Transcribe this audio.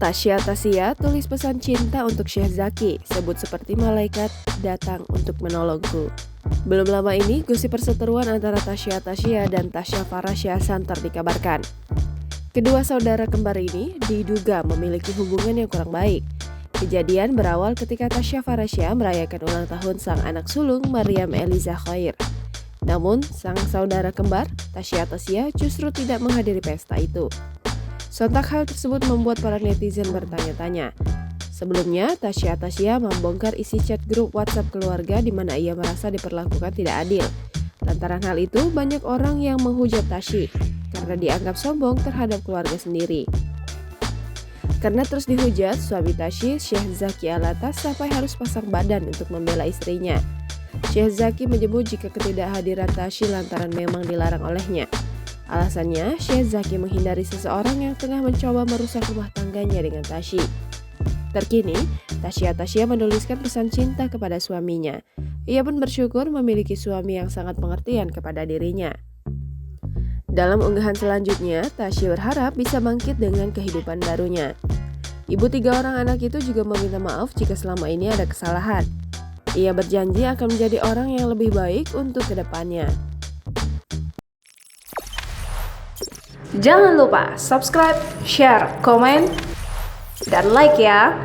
Tasya tulis pesan cinta untuk Sheikh Zaki, sebut seperti malaikat datang untuk menolongku. Belum lama ini, gosip perseteruan antara Tasya dan Tasya Farasya santer dikabarkan. Kedua saudara kembar ini diduga memiliki hubungan yang kurang baik. Kejadian berawal ketika Tasya Farasya merayakan ulang tahun sang anak sulung Maryam Eliza Khair. Namun, sang saudara kembar, Tasya justru tidak menghadiri pesta itu. Sontak hal tersebut membuat para netizen bertanya-tanya. Sebelumnya, Tasya membongkar isi chat grup WhatsApp keluarga di mana ia merasa diperlakukan tidak adil. Lantaran hal itu, banyak orang yang menghujat Tasya karena dianggap sombong terhadap keluarga sendiri. Karena terus dihujat, suami Tasya, Sheikh Zaki Alatas, sampai harus pasang badan untuk membela istrinya. Sheikh Zaki menyebut jika ketidakhadiran Tasya lantaran memang dilarang olehnya. Alasannya, Sheikh Zaki menghindari seseorang yang tengah mencoba merusak rumah tangganya dengan Tasya. Terkini, Tasya menuliskan pesan cinta kepada suaminya. Ia pun bersyukur memiliki suami yang sangat pengertian kepada dirinya. Dalam unggahan selanjutnya, Tasya berharap bisa bangkit dengan kehidupan barunya. Ibu 3 orang anak itu juga meminta maaf jika selama ini ada kesalahan. Ia berjanji akan menjadi orang yang lebih baik untuk kedepannya. Jangan lupa subscribe, share, komen, dan like ya!